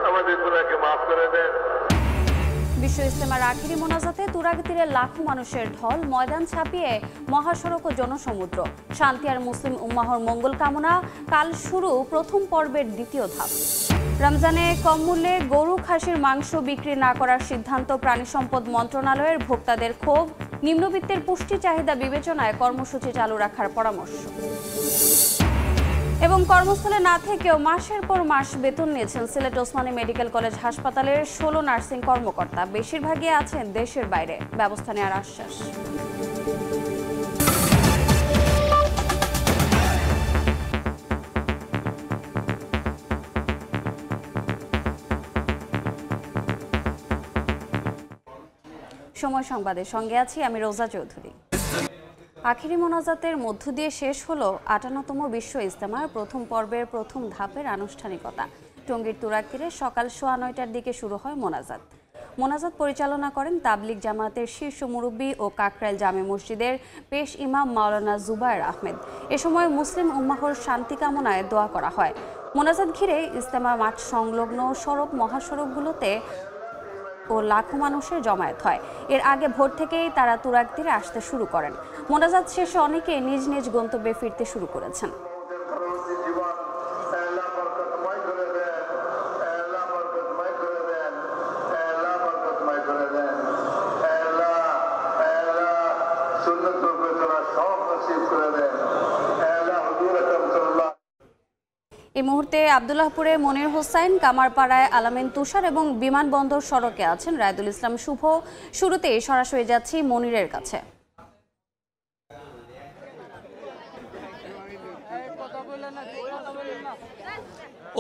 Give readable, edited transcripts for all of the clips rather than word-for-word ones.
আমাদের গুনাহকে মাফ করে দেন। বিশ্ব ইজতেমার আখেরি মোনাজাতে তুরাগ তীরে লাখো মানুষের ঢল, ময়দান ছাপিয়ে মহাসড়ক ও জনসমুদ্র। শান্তি আর মুসলিম উম্মাহর মঙ্গল কামনা। কাল শুরু প্রথম পর্বের দ্বিতীয় ধাপ। রমজানে কম মূল্যে গরু খাসির মাংস বিক্রি না করার সিদ্ধান্ত প্রাণী সম্পদ মন্ত্রণালয়ের। ভোক্তাদের ক্ষোভ, নিম্নবিত্তের পুষ্টি চাহিদা বিবেচনায় কর্মসূচি চালু রাখার পরামর্শ। এবং কর্মস্থলে না থেকেও মাসের পর মাস বেতন নিয়েছেন সিলেট ওসমানী মেডিকেল কলেজ হাসপাতালের 16 নার্সিং কর্মকর্তা। বেশিরভাগই আছেন দেশের বাইরে। ব্যবস্থা নেওয়ার আশ্বাস। সময় সংবাদের সঙ্গে আছি আমি রোজা চৌধুরী। আখেরি মোনাজাতের মধ্য দিয়ে শেষ হলো 58তম বিশ্ব ইজতেমার প্রথম পর্বের প্রথম ধাপের আনুষ্ঠানিকতা। টঙ্গীর তুরাগ তীরে সকাল 9:15টার দিকে শুরু হয় মোনাজাত। মোনাজাত পরিচালনা করেন তাবলিগ জামাতের শীর্ষ মুরব্বী ও কাকরাইল জামে মসজিদের পেশ ইমাম মাওলানা জুবায়ের আহমেদ। এ সময় মুসলিম উম্মাহর শান্তি কামনায় দোয়া করা হয়। মোনাজাত ঘিরে ইজতেমা মাঠ সংলগ্ন সড়ক মহাসড়কগুলোতে ও লাখো মানুষের জমায়েত হয়। এর আগে ভোর থেকেই তারা তুরাগ তীরে আসতে শুরু করেন। মোনাজাত শেষে অনেকে নিজ নিজ গন্তব্যে ফিরতে শুরু করেছেন। এই মুহূর্তে আব্দুল্লাহপুরে মনির হোসাইন, কামারপাড়ায় আলামিন তুষার এবং বিমানবন্দর সড়কে আছেন রায়দুল ইসলাম শুভ। শুরুতেই সরাসরি যাচ্ছি মনিরের কাছে।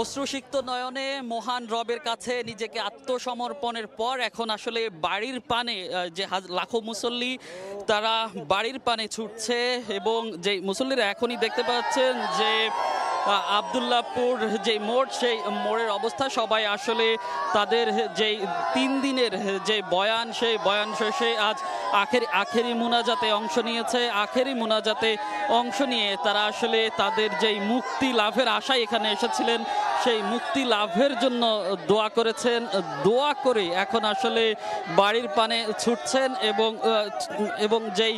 অশ্রুসিক্ত নয়নে মহান রবের কাছে নিজেকে আত্মসমর্পণের পর এখন আসলে বাড়ির পানে যে লাখো মুসল্লি তারা বাড়ির পানে ছুটছে এবং যে মুসল্লিরা এখনই দেখতে পাচ্ছেন যে আব্দুল্লাহপুর যে মোড়, সেই মোড়ের অবস্থা সবাই আসলে তাদের যেই 3 দিনের যে বয়ান, সেই বয়ান শেষে আজ আখেরি মুনাজাতে অংশ নিয়েছে। আখেরি মুনাজাতে অংশ নিয়ে তারা আসলে তাদের যেই মুক্তি লাভের আশায় এখানে এসেছিলেন সেই মুক্তি লাভের জন্য দোয়া করেছেন। দোয়া করে এখন আসলে বাড়ির পানে ছুটছেন এবং যেই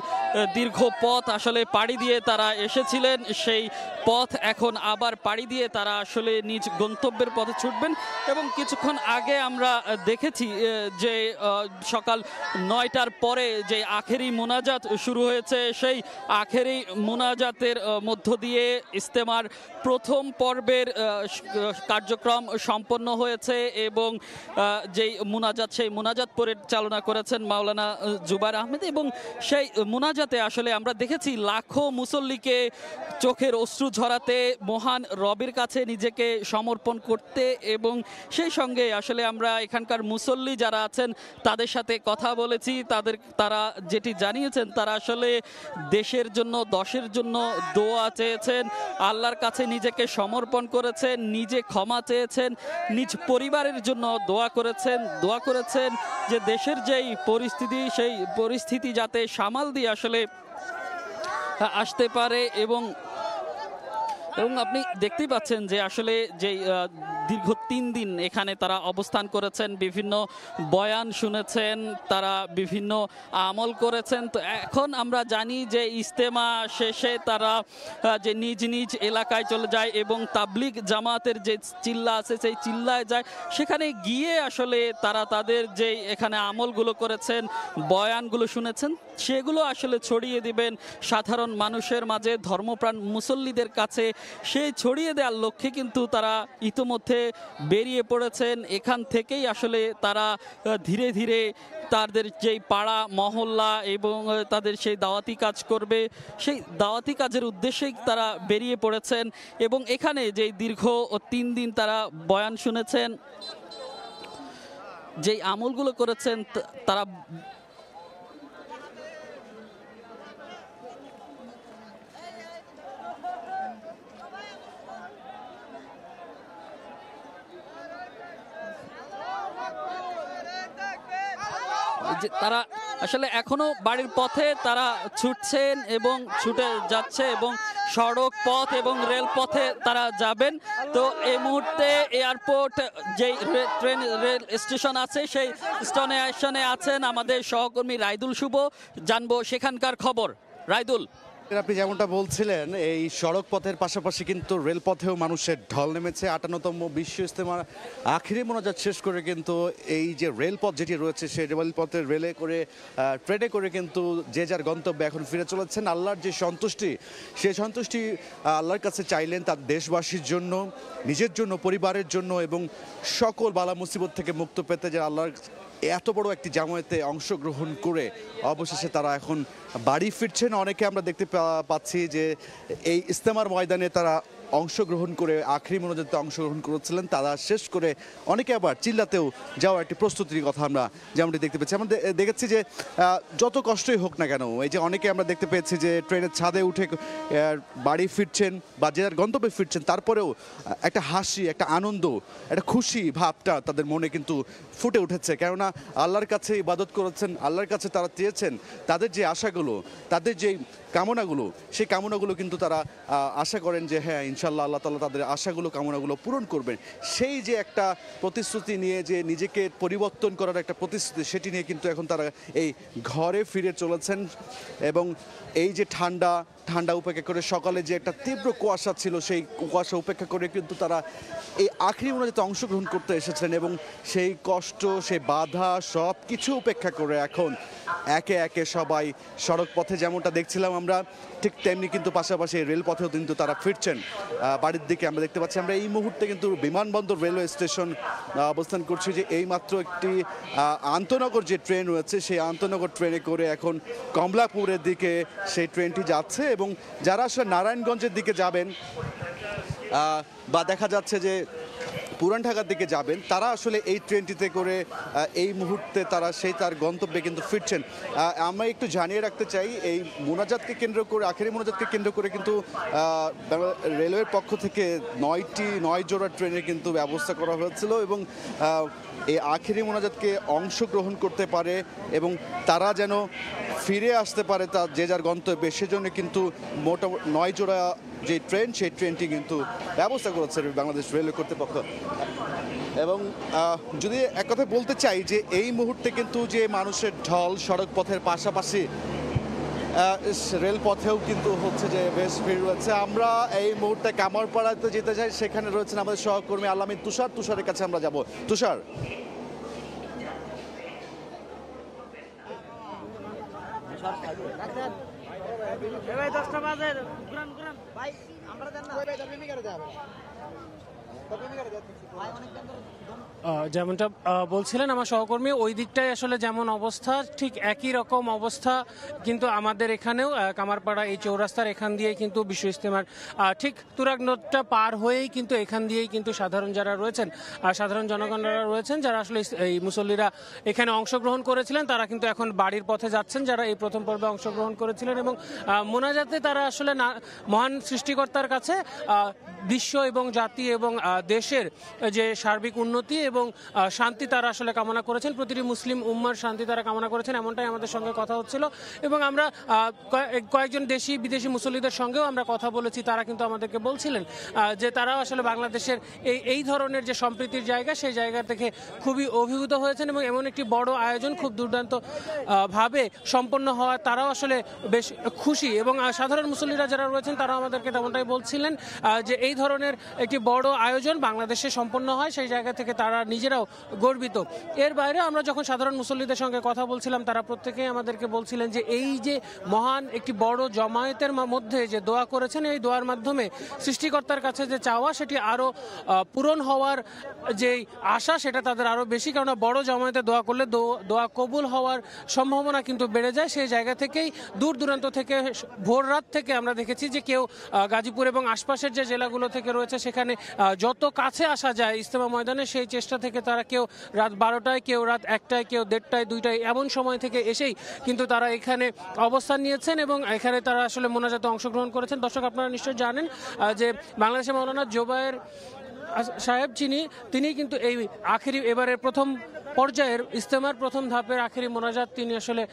দীর্ঘ পথ আসলে পাড়ি দিয়ে তারা এসেছিলেন সেই পথ এখন আবার পাড়ি দিয়ে তারা আসলে নিজ গন্তব্যের পথে ছুটবেন। এবং কিছুক্ষণ আগে আমরা দেখেছি যে সকাল 9টার পরে যে আখেরি মোনাজাত শুরু হয়েছে, সেই আখেরি মোনাজাতের মধ্য দিয়ে ইজতেমার প্রথম পর্বের কার্যক্রম সম্পন্ন হয়েছে এবং যেই মোনাজাত, সেই মোনাজাত পরিচালনা করেছেন মাওলানা জুবায়ের আহমেদ। এবং সেই মোনাজাতে আসলে আমরা দেখেছি লাখো মুসল্লিকে চোখের অশ্রু ঝরাতে, মহান রবের কাছে নিজেকে সমর্পণ করতে। এবং সেই সঙ্গে আসলে আমরা এখানকার মুসল্লি যারা আছেন তাদের সাথে কথা বলেছি। তারা যেটি জানিয়েছেন, তারা আসলে দেশের জন্য, দশের জন্য দোয়া চেয়েছেন, আল্লাহর কাছে নিজেকে সমর্পণ করেছেন, নিজে ক্ষমা চেয়েছেন, নিজ পরিবারের জন্য দোয়া করেছেন যে দেশের যেই পরিস্থিতি, সেই পরিস্থিতি যাতে সামাল দিয়ে আসলে আসতে পারে। এবং আপনি দেখতেই পাচ্ছেন যে আসলে যেই দীর্ঘ 3 দিন এখানে তারা অবস্থান করেছেন, বিভিন্ন বয়ান শুনেছেন, তারা বিভিন্ন আমল করেছেন। তো এখন আমরা জানি যে ইজতেমা শেষে তারা যে নিজ নিজ এলাকায় চলে যায় এবং তাবলিগ জামাতের যে চিল্লা আছে সেই চিল্লায় যায়। সেখানে গিয়ে আসলে তারা তাদের যে এখানে আমলগুলো করেছেন, বয়ানগুলো শুনেছেন, সেগুলো আসলে ছড়িয়ে দিবেন সাধারণ মানুষের মাঝে, ধর্মপ্রাণ মুসল্লিদের কাছে। সেই ছড়িয়ে দেওয়ার লক্ষ্যে কিন্তু তারা ইতোমধ্যে বেরিয়ে পড়েছেন। এখান থেকেই আসলে তারা ধীরে ধীরে তাদের যেই পাড়া মহল্লা এবং তাদের সেই দাওয়াতি কাজ করবে, সেই দাওয়াতি কাজের উদ্দেশ্যেই তারা বেরিয়ে পড়েছেন। এবং এখানে যেই দীর্ঘ 3 দিন তারা বয়ান শুনেছেন, যেই আমলগুলো করেছেন, তারা তারা আসলে এখনো বাড়ির পথে তারা ছুটছেন এবং ছুটে যাচ্ছে এবং সড়ক পথ এবং রেলপথে তারা যাবেন। তো এই মুহূর্তে এয়ারপোর্ট যে ট্রেন রেল স্টেশন আছে সেই স্টেশনে আছেন আমাদের সহকর্মী রাইদুল শুভ, জানবো সেখানকার খবর। রাইদুল, আপনি যেমনটা বলছিলেন, এই সড়ক পথের পাশাপাশি কিন্তু রেলপথেও মানুষের ঢল নেমেছে। 58তম বিশ্ব ইজতেমার আখিরি মোনাজাত শেষ করে কিন্তু এই যে রেলপথ যেটি রয়েছে সেই রেলপথের রেলে করে ট্রেনে করে কিন্তু যে যার গন্তব্যে এখন ফিরে চলেছেন। আল্লাহর যে সন্তুষ্টি, সেই সন্তুষ্টি আল্লাহর কাছে চাইলেন তার দেশবাসীর জন্য, নিজের জন্য, পরিবারের জন্য এবং সকল বালা মুসিবত থেকে মুক্ত পেতে, যে আল্লাহর এত বড় একটি জামায়াতে অংশগ্রহণ করে অবশেষে তারা এখন বাড়ি ফিরছেন। অনেকে আমরা দেখতে পাচ্ছি যে এই ইজতেমার ময়দানে তারা অংশগ্রহণ করে আখরি মোনাজাতে অংশগ্রহণ করেছিলেন, তারা শেষ করে অনেকে আবার চিল্লাতেও যাওয়ার একটি প্রস্তুতির কথা আমরা যেমনটি দেখতে পেয়েছি। আমরা দেখেছি যে যত কষ্টই হোক না কেন, এই যে অনেকে আমরা দেখতে পেয়েছি যে ট্রেনের ছাদে উঠে বাড়ি ফিরছেন বা যে যার গন্তব্যে ফিরছেন, তারপরেও একটা হাসি, একটা আনন্দ, একটা খুশি ভাবটা তাদের মনে কিন্তু ফুটে উঠেছে। কেননা আল্লাহর কাছে ইবাদত করেছেন, আল্লাহর কাছে তারা চেয়েছেন তাদের যে আশাগুলো, তাদের যে কামনাগুলো, সেই কামনাগুলো কিন্তু তারা আশা করেন যে হ্যাঁ ইনশাল্লাহ আল্লাহ তাআলা তাদের আশাগুলো, কামনাগুলো পূরণ করবেন। সেই যে একটা প্রতিশ্রুতি নিয়ে, যে নিজেকে পরিবর্তন করার একটা প্রতিশ্রুতি, সেটি নিয়ে কিন্তু এখন তারা এই ঘরে ফিরে চলেছেন। এবং এই যে ঠান্ডা উপেক্ষা করে, সকালে যে একটা তীব্র কুয়াশা ছিল, সেই কুয়াশা উপেক্ষা করে কিন্তু তারা এই আখরি মোনাজাতে অংশগ্রহণ করতে এসেছেন। এবং সেই কষ্ট, সেই বাধা সব কিছু উপেক্ষা করে এখন একে একে সবাই সড়ক পথে যেমনটা দেখছিলাম আমরা, ঠিক তেমনি কিন্তু পাশাপাশি রেলপথেও কিন্তু তারা ফিরছেন বাড়ির দিকে। আমরা দেখতে পাচ্ছি, আমরা এই মুহূর্তে কিন্তু বিমানবন্দর রেলওয়ে স্টেশন অবস্থান করছি, যে এইমাত্র একটি আন্তনগর যে ট্রেন রয়েছে, সেই আন্তনগর ট্রেনে করে এখন কমলাপুরের দিকে সেই ট্রেনটি যাচ্ছে। এবং যারা আসলে নারায়ণগঞ্জের দিকে যাবেন বা দেখা যাচ্ছে যে পুরান ঢাকার দিকে যাবেন, তারা আসলে এই ট্রেনটিতে করে এই মুহূর্তে তারা তার গন্তব্যে কিন্তু ফিরছেন। আমরা একটু জানিয়ে রাখতে চাই, এই মোনাজাতকে কেন্দ্র করে, আখেরি মোনাজাতকে কেন্দ্র করে কিন্তু রেলওয়ের পক্ষ থেকে 9 জোড়া ট্রেনের কিন্তু ব্যবস্থা করা হয়েছিল। এবং এই আখেরি মোনাজাতকে অংশগ্রহণ করতে পারে এবং তারা যেন ফিরে আসতে পারে তার যে যার গন্তব্যে, সেজন্য কিন্তু মোটামুটি 9 জোড়া যে ট্রেন, সেই ট্রেনটি কিন্তু ব্যবস্থা করেছে বাংলাদেশ রেলওয়ে কর্তৃপক্ষ। এবং যদি এক কথা বলতে চাই যে এই মুহূর্তে কিন্তু যে মানুষের ঢল সড়ক পথের পাশাপাশি রেলপথেও কিন্তু হচ্ছে যে বেশ ভিড় রয়েছে। আমরা এই মুহূর্তে কামারপাড়াতে যেতে চাই, সেখানে রয়েছেন আমাদের সহকর্মী আলামিন তুষারের কাছে আমরা যাব। তুষার, যেমনটা বলছিলেন আমার সহকর্মী, ওই দিকটাই আসলে যেমন অবস্থা, ঠিক একই রকম অবস্থা কিন্তু আমাদের এখানেও কামারপাড়া এই চৌরাস্তার এখান দিয়ে কিন্তু বিশ্ব ইজতেমার ঠিক তুরাগনদটা পার হয়েই কিন্তু এখান দিয়েই কিন্তু সাধারণ যারা রয়েছেন, সাধারণ জনগণরা রয়েছেন, যারা আসলে এই মুসল্লিরা এখানে অংশগ্রহণ করেছিলেন, তারা কিন্তু এখন বাড়ির পথে যাচ্ছেন, যারা এই প্রথম পর্বে অংশগ্রহণ করেছিলেন। এবং মোনাজাতে তারা আসলে মহান সৃষ্টিকর্তার কাছে বিশ্ব এবং জাতি এবং দেশের যে সার্বিক উন্নতি এবং শান্তি তারা আসলে কামনা করেছেন, প্রতিটি মুসলিম উম্মার শান্তি তারা কামনা করেছেন, এমনটাই আমাদের সঙ্গে কথা হচ্ছিল। এবং আমরা কয়েকজন দেশি বিদেশি মুসল্লিদের সঙ্গেও আমরা কথা বলেছি, তারা কিন্তু আমাদেরকে বলছিলেন যে তারাও আসলে বাংলাদেশের এই ধরনের যে সম্প্রীতির জায়গা, সেই জায়গা থেকে খুবই অভিভূত হয়েছেন এবং এমন একটি বড় আয়োজন খুব দুর্দান্ত ভাবে সম্পন্ন হওয়া তারাও আসলে বেশ খুশি। এবং সাধারণ মুসল্লিরা যারা রয়েছেন তারা আমাদেরকে তেমনটাই বলছিলেন যে এই ধরনের একটি বড় আয়োজন বাংলাদেশে সম্পন্ন হয়, সেই জায়গা থেকে তারা নিজেরাও গর্বিত। এর বাইরে আমরা যখন সাধারণ মুসল্লিদের সঙ্গে কথা বলছিলাম, তারা প্রত্যেকেই আমাদেরকে বলছিলেন যে এই যে মহান একটি বড় জমায়েতের মধ্যে যে দোয়া করেছেন, এই দোয়ার মাধ্যমে সৃষ্টিকর্তার কাছে যে চাওয়া, সেটি আরও পূরণ হওয়ার যে আশা, সেটা তাদের আরও বেশি। কেননা বড় জমায়েতে দোয়া করলে দোয়া কবুল হওয়ার সম্ভাবনা কিন্তু বেড়ে যায়। সেই জায়গা থেকেই দূর দূরান্ত থেকে, ভোর রাত থেকে আমরা দেখেছি যে কেউ গাজীপুর এবং আশপাশের যে জেলাগুলো থেকে রয়েছে, সেখানে যত কাছে আসা যায় ইজতেমা ময়দানে, সেই চেষ্টা থেকে তারা কেউ রাত 12টায়, কেউ রাত 1টায়, কেউ 1:30, 2টায় এমন সময় থেকে এসেই কিন্তু তারা এখানে অবস্থান নিয়েছেন এবং এখানে তারা আসলে মোনাজাতে অংশগ্রহণ করেছেন। দর্শক, আপনারা নিশ্চয়ই জানেন যে বাংলাদেশের মাওলানা জোবায়ের সাহেব তিনি কিন্তু এই আখেরি এবারের প্রথম পর্যায়ের ইজতেমার প্রথম ধাপের আখেরি মোনাজাত তিনি আসলে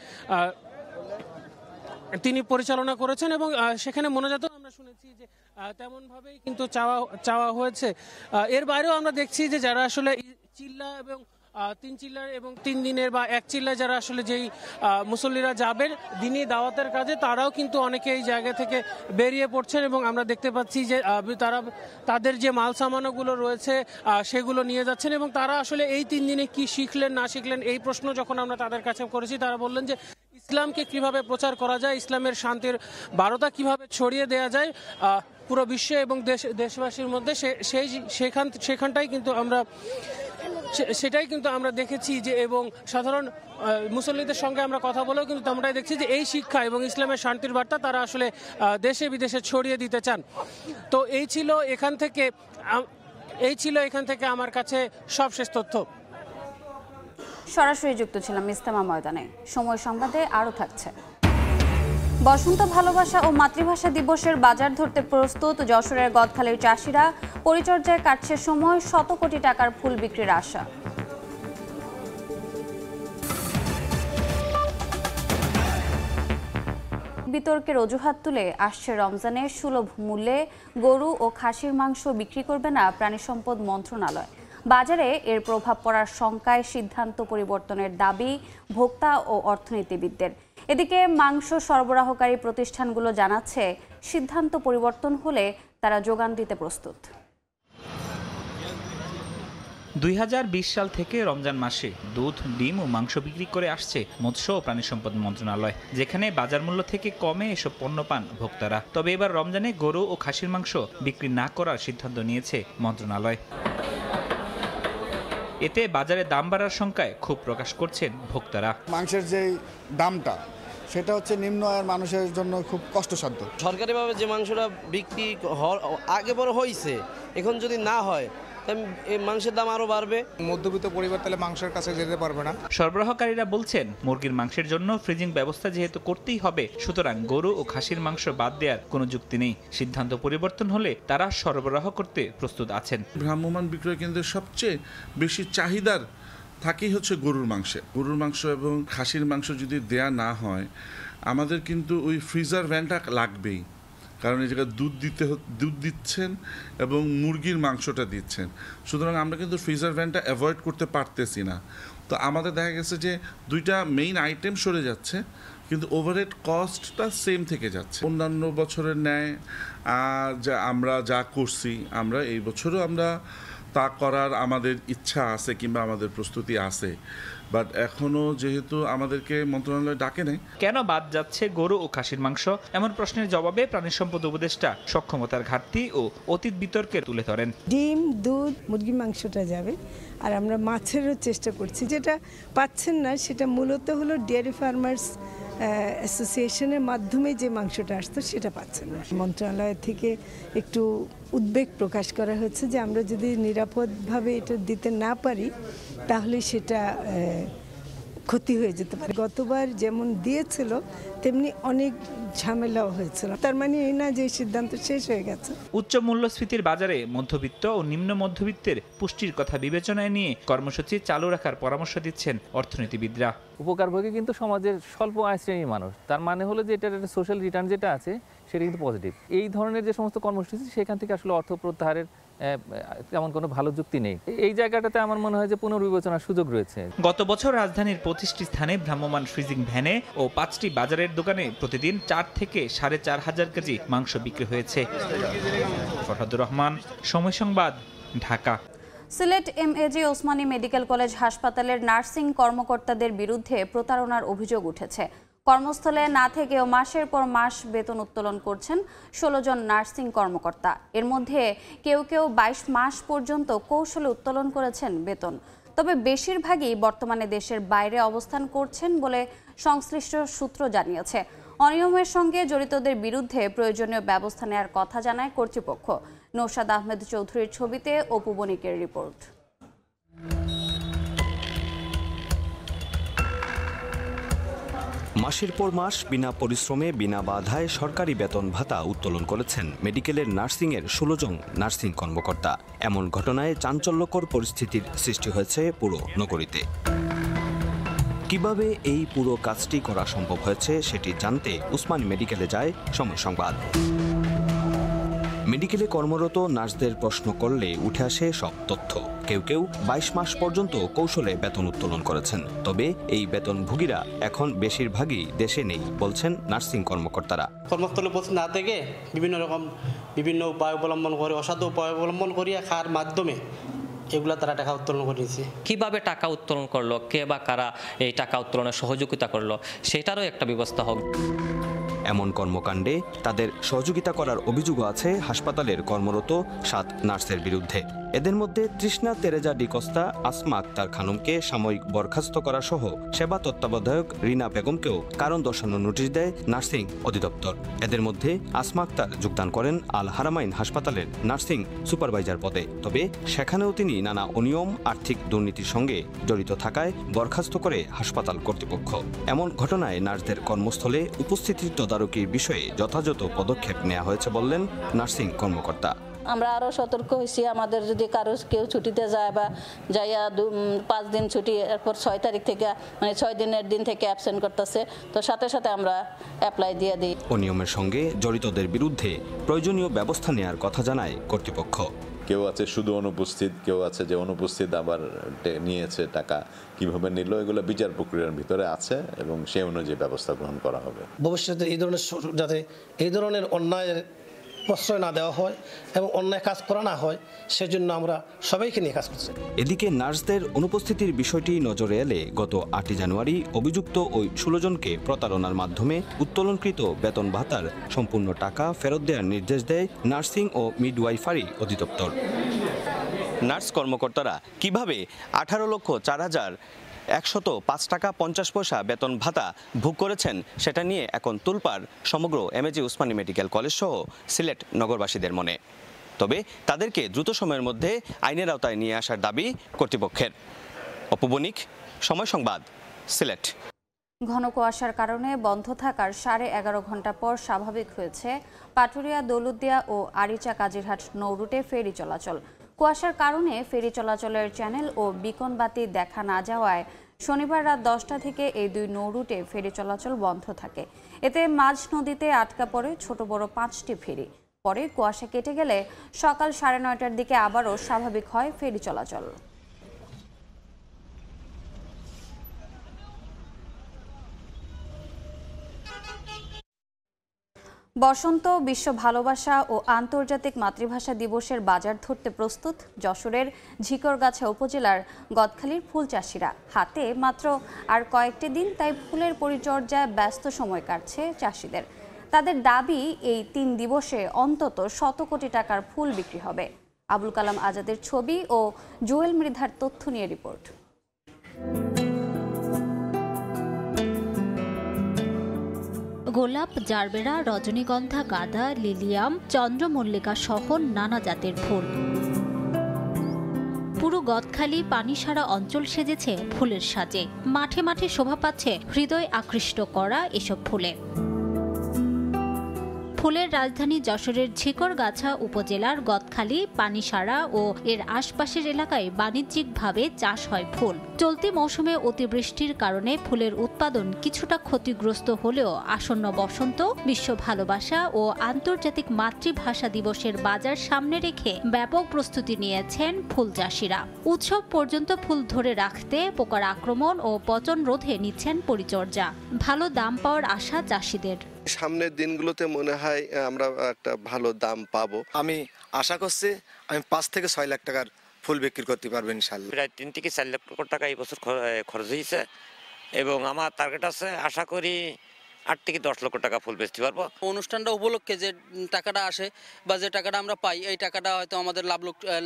তিনি পরিচালনা করেছেন এবং সেখানে মোনাজাতও আমরা শুনেছি যে তেমনভাবেই কিন্তু চাওয়া হয়েছে। এর বাইরেও আমরা দেখছি যে যারা আসলে চিল্লা এবং 3 চিল্লার এবং 3 দিনের বা 1 চিল্লায় যারা আসলে যেই মুসল্লিরা যাবেন দিনী দাওয়াতের কাজে, তারাও কিন্তু অনেকে এই জায়গা থেকে বেরিয়ে পড়ছেন এবং আমরা দেখতে পাচ্ছি যে তারা তাদের যে মাল সামানগুলো রয়েছে সেগুলো নিয়ে যাচ্ছেন এবং তারা আসলে এই 3 দিনে কি শিখলেন না শিখলেন এই প্রশ্ন যখন আমরা তাদের কাছে করেছি, তারা বললেন যে ইসলামকে কিভাবে প্রচার করা যায়, ইসলামের শান্তির বার্তা কিভাবে ছড়িয়ে দেওয়া যায় পুরো বিশ্বে এবং দেশবাসীর মধ্যে, সেখানটাই কিন্তু আমরা দেখেছি যে, এবং সাধারণ মুসল্লিদের সঙ্গে আমরা কথা বলেও কিন্তু আমরাই দেখছি যে এই শিক্ষা এবং ইসলামের শান্তির বার্তা তারা আসলে দেশে বিদেশে ছড়িয়ে দিতে চান। তো এই ছিল এখান থেকে আমার কাছে সবশেষ তথ্য। সরাসরি যুক্ত ছিলাম ইজতেমা ময়দানে। সময় সংবাদে আরও থাকছে। বসন্ত ভালোবাসা ও মাতৃভাষা দিবসের বাজার ধরতে প্রস্তুত যশোরের গদখালির চাষিরা। পরিচর্যায় কাটছে সময়, শত কোটি টাকার ফুল বিক্রির আশা। বিতর্কের অজুহাত তুলে আসছে রমজানে সুলভ মূল্যে গরু ও খাসির মাংস বিক্রি করবে না প্রাণী সম্পদ মন্ত্রণালয়। বাজারে এর প্রভাব পড়ার শঙ্কায় সিদ্ধান্ত পরিবর্তনের দাবি ভোক্তা ও অর্থনীতিবিদদের। এদিকে মাংস সরবরাহকারী প্রতিষ্ঠানগুলো জানাচ্ছে সিদ্ধান্ত পরিবর্তন হলে তারা যোগান দিতে প্রস্তুত। 2020 সাল থেকে রমজান মাসে দুধ, ডিম ও মাংস বিক্রি করে আসছে মৎস্য ও প্রাণী সম্পদ মন্ত্রণালয়, যেখানে বাজার মূল্য থেকে কমে এসব পণ্য পান ভোক্তারা। তবে এবার রমজানে গরু ও খাসির মাংস বিক্রি না করার সিদ্ধান্ত নিয়েছে মন্ত্রণালয়। এতে বাজারে দাম বাড়ার শঙ্কায় ক্ষোভ প্রকাশ করছেন ভোক্তারা। মাংসের যে দামটা সেটা হচ্ছে নিম্ন আয়ের মানুষের জন্য খুব কষ্টসাধ্য। সরকারিভাবে যে মাংসটা বিক্রি আগে পরে হয়েছে, এখন যদি না হয় এই মাংসের দাম আরো বাড়বে। মধ্যবিত্ত পরিবার তাহলে মাংসের কাছে যেতে পারবে না। সরবরাহকারীরা বলছেন, মুরগির মাংসের জন্য ফ্রিজিং ব্যবস্থা যেহেতু করতেই হবে, সুতরাং গরু ও খাসির মাংস বাদ দেওয়ার কোনো যুক্তি নেই। সিদ্ধান্ত পরিবর্তন হলে তারা সরবরাহ করতে প্রস্তুত আছেন। ভ্রাম্যমাণ বিক্রয় কেন্দ্রের সবচেয়ে বেশি চাহিদার থাকেই হচ্ছে গরুর মাংস এবং খাসির মাংস যদি দেয়া না হয়, আমাদের কিন্তু ওই ফ্রিজার ভ্যানটা লাগবেই, কারণ এই জায়গায় দুধ দিচ্ছেন এবং মুরগির মাংসটা দিচ্ছেন, সুতরাং আমরা কিন্তু ফ্রিজার ভ্যানটা অ্যাভয়েড করতে পারতেছি না। তো আমাদের দেখা গেছে যে দুইটা মেইন আইটেম সরে যাচ্ছে, কিন্তু ওভারহেড কস্টটা সেম থেকে যাচ্ছে। অন্যান্য বছরের ন্যায় আমরা যা করছি, আমরা এই বছরও আমরা তা করার আমাদের ইচ্ছা আছে কিংবা আমাদের প্রস্তুতি আছে, বাট এখনো যেহেতু আমাদেরকে মন্ত্রণালয় ডাকে নেই। কেন বাদ যাচ্ছে গরু ও খাসির মাংস, এমন প্রশ্নের জবাবে প্রাণী সম্পদ উপদেষ্টা সক্ষমতার ঘাটতি ও অতীত বিতর্কে তুলে ধরেন। ডিম, দুধ, মুরগির মাংসটা যাবে, আর আমরা মাছেরও চেষ্টা করছি। যেটা পাচ্ছেন না সেটা মূলত হলো ডেয়ারি ফার্মার্স অ্যাসোসিয়েশনের মাধ্যমে যে মাংসটা আসতো সেটা পাচ্ছেন না। মন্ত্রণালয় থেকে একটু উদ্বেগ প্রকাশ করা হচ্ছে যে আমরা যদি নিরাপদভাবে এটা দিতে না পারি তাহলে সেটা ক্ষতি হয়ে যেতে পারে। গতবার যেমন দিয়েছিল তেমনি অনেক ঝামেলাও হয়েছিল। তার মানে এই না যে সিদ্ধান্ত শেষ হয়ে গেছে। উচ্চ মূল্যস্ফীতির বাজারে মধ্যবিত্ত ও নিম্ন মধ্যবিত্তের পুষ্টির কথা বিবেচনায় নিয়ে কর্মসূচি চালু রাখার পরামর্শ দিচ্ছেন অর্থনীতিবিদরা। উপকারভোগী কিন্তু সমাজের স্বল্প আয় শ্রেণীর মানুষ, তার মানে হলো যে এটার সোশ্যাল রিটার্ন যেটা আছে সেটা কিন্তু পজিটিভ। এই ধরনের যে সমস্ত কর্মসূচি সেখান থেকে আসলে অর্থ প্রত্যাহারের তেমন কোনো ভালো যুক্তি নেই। এই জায়গাটাতে আমার মনে হয় যে পুনর্বিবেচনার সুযোগ রয়েছে। গত বছর রাজধানীর 25টি স্থানে ভ্রাম্যমাণ ফ্রিজিং ভ্যানে ও 5টি বাজারের দোকানে প্রতিদিন 4 থেকে 4.5 কেজি মাংস বিক্রি হয়েছে। ফরহাদুর রহমান, সময় সংবাদ, Dhaka. Sylhet MAG Osmani medical college হাসপাতালের নার্সিং কর্মকর্তাদের বিরুদ্ধে প্রতারণার অভিযোগ উঠেছে। কর্মস্থলে না থেকেও মাসের পর মাস বেতন উত্তোলন করছেন 16 জন নার্সিং কর্মকর্তা। এর মধ্যে কেউ 22 মাস পর্যন্ত কৌশলে উত্তোলন করেছেন বেতন। তবে বেশিরভাগই বর্তমানে দেশের বাইরে অবস্থান করছেন বলে সংশ্লিষ্ট সূত্র জানিয়েছে। অনিয়মের সঙ্গে জড়িতদের বিরুদ্ধে প্রয়োজনীয় ব্যবস্থা নেওয়ার কথা জানায় কর্তৃপক্ষ। নৌশাদ আহমেদ চৌধুরীর ছবিতে অপু বণিকের রিপোর্ট। মাসের পর মাস বিনা পরিশ্রমে বিনা বাধায় সরকারি বেতন ভাতা উত্তোলন করেছেন মেডিকেলের নার্সিংয়ের 16 জন নার্সিং কর্মকর্তা। এমন ঘটনায় চাঞ্চল্যকর পরিস্থিতির সৃষ্টি হয়েছে পুরো নগরীতে। কিভাবে এই পুরো কাজটি করা সম্ভব হয়েছে সেটি জানতে ওসমানী মেডিকেলে যায় সময় সংবাদ। মেডিকেলে কর্মরত নার্সদের প্রশ্ন করলে উঠে আসে সব তথ্য। কেউ কেউ 22 মাস পর্যন্ত কৌশলে বেতন উত্তোলন করেছেন। তবে এই বেতনভোগীরা এখন বেশিরভাগই দেশে নেই বলছেন নার্সিং কর্মকর্তারা। কর্মস্থলে উপস্থিত না থেকে বিভিন্ন উপায় অবলম্বন করে, অসাধু উপায় অবলম্বন করিয়া খাওয়ার মাধ্যমে এগুলা তারা টাকা উত্তোলন করেছে। কিভাবে টাকা উত্তোলন করলো, কে বা কারা এই টাকা উত্তোলনে সহযোগিতা করলো, সেটারও একটা ব্যবস্থা হোক। এমন কর্মকাণ্ডে তাদের সহযোগিতা করার অভিযোগও আছে হাসপাতালের কর্মরত 7 নার্সের বিরুদ্ধে। এদের মধ্যে তৃষ্ণা তেরেজা ডিকস্তা, আসমা আক্তার খানমকে সাময়িক বরখাস্ত করা সহ সেবা তত্ত্বাবধায়ক রিনা বেগমকেও কারণ দর্শানোর নোটিশ দেয় নার্সিং অধিদপ্তর। এদের মধ্যে আসমা আক্তার যোগদান করেন আল হারামাইন হাসপাতালের নার্সিং সুপারভাইজার পদে। তবে সেখানেও তিনি নানা অনিয়ম, আর্থিক দুর্নীতির সঙ্গে জড়িত থাকায় বরখাস্ত করে হাসপাতাল কর্তৃপক্ষ। এমন ঘটনায় নার্সদের কর্মস্থলে উপস্থিতির তদারকির বিষয়ে যথাযথ পদক্ষেপ নেওয়া হয়েছে বললেন নার্সিং কর্মকর্তা। আমরা আরও সতর্ক হয়েছি, আমাদের যদি কেউ ছুটিতে যায় বা যাইয়া 5 দিন ছুটি, এরপর 6 তারিখ থেকে মানে 6 দিনের দিন থেকে অ্যাবসেন্ট করতেছে, তো সাথে সাথে আমরা অ্যাপ্লাই দিয়ে দিই। অনিয়মের সঙ্গে জড়িতদের বিরুদ্ধে প্রয়োজনীয় ব্যবস্থা নেওয়ার কথা জানায় কর্তৃপক্ষ। কেউ আছে শুধু অনুপস্থিত, কেউ আছে যে অনুপস্থিত আবার নিয়েছে টাকা, কিভাবে নিল, এগুলো বিচার প্রক্রিয়ার ভিতরে আছে এবং সেই অনুযায়ী ব্যবস্থা গ্রহণ করা হবে। ভবিষ্যতে যাতে এই ধরনের অন্যায়ের প্রশ্রয় না দেওয়া হয় এবং অন্যায় কাজ করা না হয়, সেজন্য আমরা সবাইকে নিয়ে কাজ করছি। এদিকে নার্সদের অনুপস্থিতির বিষয়টি নজরে এলে গত 8 জানুয়ারি অভিযুক্ত ওই 16 জনকে প্রতারণার মাধ্যমে উত্তোলনকৃত বেতন ভাতার সম্পূর্ণ টাকা ফেরত দেওয়ার নির্দেশ দেয় নার্সিং ও মিডওয়াইফারি অধিদপ্তর। নার্স কর্মকর্তারা কিভাবে 18,04,105 টাকা 50 পয়সা বেতন ভাতা ভোগ করেছেন সেটা নিয়ে এখন তুলপাড় সমগ্র এমএজি উসমানী মেডিকেল কলেজ সহ সিলেট নগরবাসীদের মনে। তবে তাদেরকে দ্রুত সময়ের মধ্যে আইনের আওতায় নিয়ে আসার দাবি কর্তৃপক্ষের। অপবণিক, সময় সংবাদ, সিলেট। ঘন কুয়াশার কারণে বন্ধ থাকার 11.5 ঘন্টা পর স্বাভাবিক হয়েছে পাটুরিয়া, দৌলতদিয়া ও আরিচা কাজিরহাট নৌরুটে ফেরি চলাচল। কুয়াশার কারণে ফেরি চলাচলের চ্যানেল ও বিকন বাতি দেখা না যাওয়ায় শনিবার রাত 10টা থেকে এই 2 নৌরুটে ফেরি চলাচল বন্ধ থাকে। এতে মাঝ নদীতে আটকা পড়ে ছোট বড় 5টি ফেরি। পরে কুয়াশা কেটে গেলে সকাল 9:30টার দিকে আবারও স্বাভাবিক হয় ফেরি চলাচল। বসন্ত, বিশ্ব ভালোবাসা ও আন্তর্জাতিক মাতৃভাষা দিবসের বাজার ধরতে প্রস্তুত যশোরের ঝিকরগাছা উপজেলার গদখালির ফুল চাষিরা। হাতে মাত্র আর কয়েকটি দিন, তাই ফুলের পরিচর্যায় ব্যস্ত সময় কাটছে চাষিদের। তাদের দাবি, এই 3 দিবসে অন্তত 100 কোটি টাকার ফুল বিক্রি হবে। আবুল কালাম আজাদের ছবি ও জুয়েল মৃধার তথ্য নিয়ে রিপোর্ট। গোলাপ, জারবেরা, রজনীগন্ধা, গাঁদা, লিলিয়াম, চন্দ্রমল্লিকা সহ নানা জাতের ফুল। পুরো গদখালি পানিসারা অঞ্চল সেজেছে ফুলের সাজে। মাঠে মাঠে শোভা পাচ্ছে হৃদয় আকৃষ্ট করা এসব ফুলে। ফুলের রাজধানী যশোরের ঝিকরগাছা উপজেলার গদখালি, পানিসারা ও এর আশপাশের এলাকায় বাণিজ্যিকভাবে চাষ হয় ফুল। চলতি মৌসুমে অতিবৃষ্টির কারণে ফুলের উৎপাদন কিছুটা ক্ষতিগ্রস্ত হলেও আসন্ন বসন্ত, বিশ্ব ভালোবাসা ও আন্তর্জাতিক মাতৃভাষা দিবসের বাজার সামনে রেখে ব্যাপক প্রস্তুতি নিয়েছেন ফুল চাষিরা। উৎসব পর্যন্ত ফুল ধরে রাখতে পোকার আক্রমণ ও পচন রোধে নিচ্ছেন পরিচর্যা। ভালো দাম পাওয়ার আশা চাষিদের। সামনের দিনগুলোতে মনে হয় আমরা একটা ভালো দাম পাবো। আমি আশা করছি আমি 5 থেকে 6 লাখ টাকার ফুল বিক্রি করতে পারবো ইনশাআল্লাহ। প্রায় 3 থেকে 4 লাখ টাকা এই বছর খরচ হয়েছে এবং আমার টার্গেট আছে, আশা করি 8 থেকে 10 লক্ষ টাকা ফুল বেচতে পারবো। অনুষ্ঠানটা উপলক্ষে যে টাকাটা আসে বা যে টাকাটা আমরা পাই, এই টাকাটা হয়তো আমাদের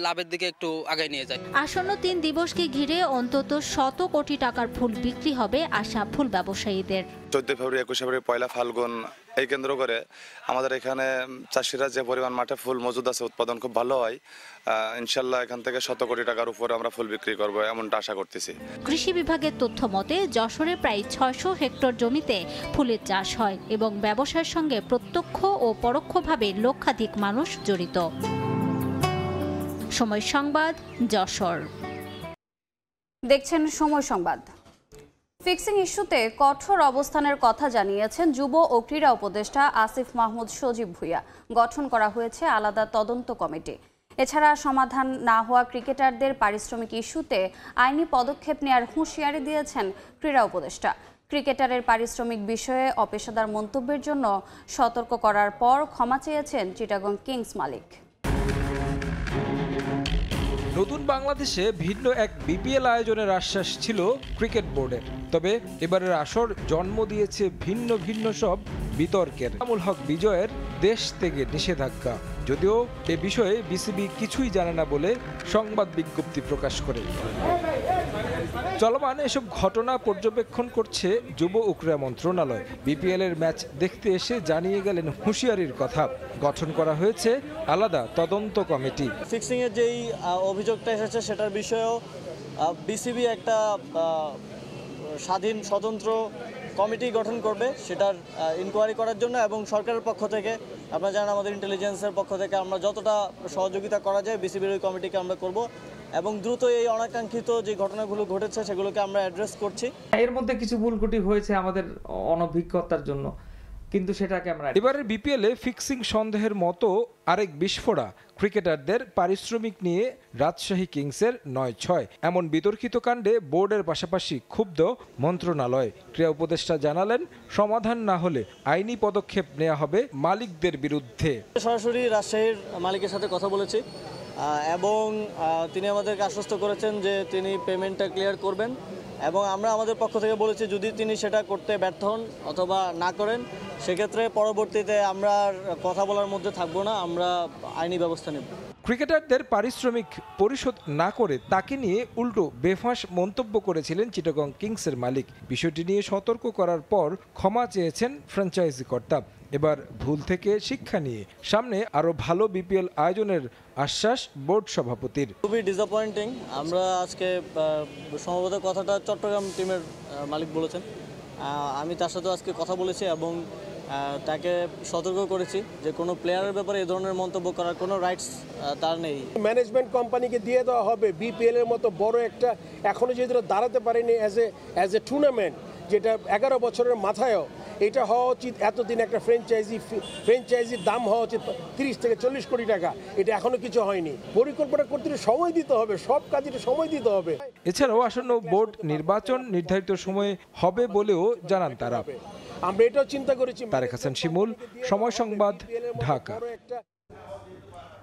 লাভের দিকে একটু আগায় নিয়ে যায়। আসন্ন 3 দিবসকে ঘিরে অন্তত 100 কোটি টাকার ফুল বিক্রি হবে আশা ফুল ব্যবসায়ীদের। 14 ফেব্রুয়ারি, 21 ফেব্রুয়ারি, 1 ফাল্গুন এই কেন্দ্র করে আমাদের এখানে চাষিরা যে পরিমাণ মাঠে ফুল মজুদ আছে, উৎপাদন খুব ভালো হয়। ইনশাল্লাহ এখান থেকে 100 কোটি টাকার উপরে আমরা ফুল বিক্রি করবো এমনটা আশা করতেছি। কৃষি বিভাগের তথ্য মতে যশোরে প্রায় 600 হেক্টর জমিতে ফুলের চাষ হয় এবং ব্যবসার সঙ্গে প্রত্যক্ষ ও পরোক্ষভাবে লক্ষাধিক মানুষ জড়িত। সময় সংবাদ, যশোর। দেখছেন সময় সংবাদ। ফিক্সিং ইস্যুতে কঠোর অবস্থানের কথা জানিয়েছেন যুব ও ক্রীড়া উপদেষ্টা আসিফ মাহমুদ সজীব ভুঁইয়া। গঠন করা হয়েছে আলাদা তদন্ত কমিটি। এছাড়া সমাধান না হওয়া ক্রিকেটারদের পারিশ্রমিক ইস্যুতে আইনি পদক্ষেপ নেওয়ার হুঁশিয়ারি দিয়েছেন ক্রীড়া উপদেষ্টা। ক্রিকেটারের পারিশ্রমিক বিষয়ে অপেশাদার মন্তব্যের জন্য সতর্ক করার পর ক্ষমা চেয়েছেন চিটাগং কিংস মালিক। নতুন বাংলাদেশে ভিন্ন এক বিপিএল আয়োজনের আশ্বাস ছিল ক্রিকেট বোর্ডের, তবে এবারের আসর জন্ম দিয়েছে ভিন্ন ভিন্ন সব বিতর্কের। আমুল হক বিজয়ের দেশ থেকে নিষেধাজ্ঞা, যদিও এ বিষয়ে বিসিবি কিছুই জানে না বলে সংবাদ বিজ্ঞপ্তি প্রকাশ করে। চলমান এসব ঘটনা পর্যবেক্ষণ করছে যুব ও ক্রীড়া মন্ত্রণালয়। বিপিএল এর ম্যাচ দেখতে এসে জানিয়ে গেলেন হুঁশিয়ারির কথা। গঠন করা হয়েছে আলাদা তদন্ত কমিটি। ফিক্সিং এর যেই অভিযোগটা এসেছে সেটার বিষয়েও বিসিবি একটা স্বাধীন স্বতন্ত্র কমিটি গঠন করবে সেটার ইনকোয়ারি করার জন্য, এবং সরকারের পক্ষ থেকে আপনারা জানেন আমাদের ইন্টেলিজেন্সের পক্ষ থেকে আমরা যতটা সহযোগিতা করা যায় বিসিবির ওই কমিটিকে আমরা করব, এবং দ্রুত এই অনাকাঙ্ক্ষিত যে ঘটনাগুলো ঘটেছে সেগুলোকে আমরা অ্যাড্রেস করছি। এর মধ্যে কিছু ভুল ত্রুটি হয়েছে আমাদের অনভিজ্ঞতার জন্য, কিন্তু সেটাকে আমরা এবারের বিপিএলে ফিক্সিং সন্দেহের মতো আরেক বিস্ফোরা ক্রিকেটারদের পারিশ্রমিক নিয়ে রাজশাহী কিংসের ৯-৬ এমন বিতর্কিত কাণ্ডে বোর্ডের পাশাপাশি ক্ষুব্ধ মন্ত্রণালয়। ক্রীড়া উপদেষ্টা জানালেন, সমাধান না হলে আইনি পদক্ষেপ নেওয়া হবে মালিকদের বিরুদ্ধে। সরাসরি রাজশাহীর মালিকের সাথে কথা বলেছি এবং তিনি আমাদেরকে আশ্বস্ত করেছেন যে তিনি পেমেন্টটা ক্লিয়ার করবেন, এবং আমরা আমাদের পক্ষ থেকে বলেছি যদি তিনি সেটা করতে ব্যর্থ হন অথবা না করেন সেক্ষেত্রে পরবর্তীতে আমরা কথা বলার মধ্যে থাকবো না, আমরা আইনি ব্যবস্থা নেব। ক্রিকেটারদের পারিশ্রমিক পরিশোধ না করে তাকে নিয়ে উল্টো বেফাঁস মন্তব্য করেছিলেন চিটাগং কিংসের মালিক। বিষয়টি নিয়ে সতর্ক করার পর ক্ষমা চেয়েছেন ফ্র্যাঞ্চাইজি কর্তা। এবার ভুল থেকে শিক্ষা নিয়ে সামনে আরো ভালো বিপিএল আয়োজনের আশ্বাস বোর্ড সভাপতির। খুবই ডিসঅ্যাপয়েন্টিং। আমরা আজকে সম্ভবত কথাটা চট্টগ্রাম টিমের মালিক বলেছেন, আমি তার সাথে আজকে কথা বলেছি এবং তাকে সতর্ক করেছি যে কোনো প্লেয়ারের ব্যাপারে এই ধরনের মন্তব্য করার কোনো রাইটস তার নেই। ম্যানেজমেন্ট কোম্পানিকে দিয়ে দেওয়া হবে বিপিএল এর মতো বড় একটা, এখনো যেহেতু দাঁড়াতে পারেনি অ্যাজ এ টুর্নামেন্ট, যেটা 11 বছরের মাথায়ও এটা হওয়া উচিত। এতদিন একটা ফ্র্যাঞ্চাইজির দাম হওয়া উচিত 30 থেকে 40 কোটি টাকা, এটা এখনো কিছু হয়নি। পরিকল্পনা করতে সময় দিতে হবে, সব কাজে সময় দিতে হবে। এছাড়াও আসন্ন বোর্ড নির্বাচন নির্ধারিত সময়ে হবে বলেও জানান তারা। আমরা এটাও চিন্তা করেছি। তারেক হাসান শিমুল, সময় সংবাদ, ঢাকা।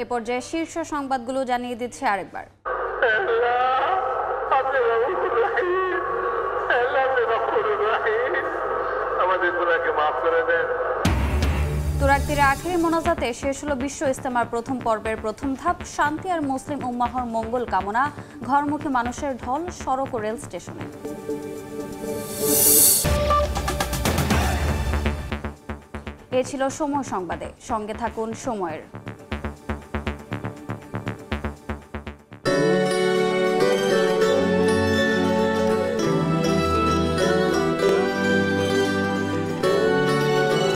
এ পর্যায়ে শীর্ষ সংবাদগুলো জানিয়ে দিচ্ছে আরেকবার। তুরাগ তীরে আখেরি মোনাজাতে শেষ হলো বিশ্ব ইজতেমার প্রথম পর্বের প্রথম ধাপ। শান্তি আর মুসলিম উম্মাহর মঙ্গল কামনা, ঘরমুখী মানুষের ঢল সড়ক ও রেল স্টেশনে। এ ছিল সময় সংবাদে, সঙ্গে থাকুন সময়ের।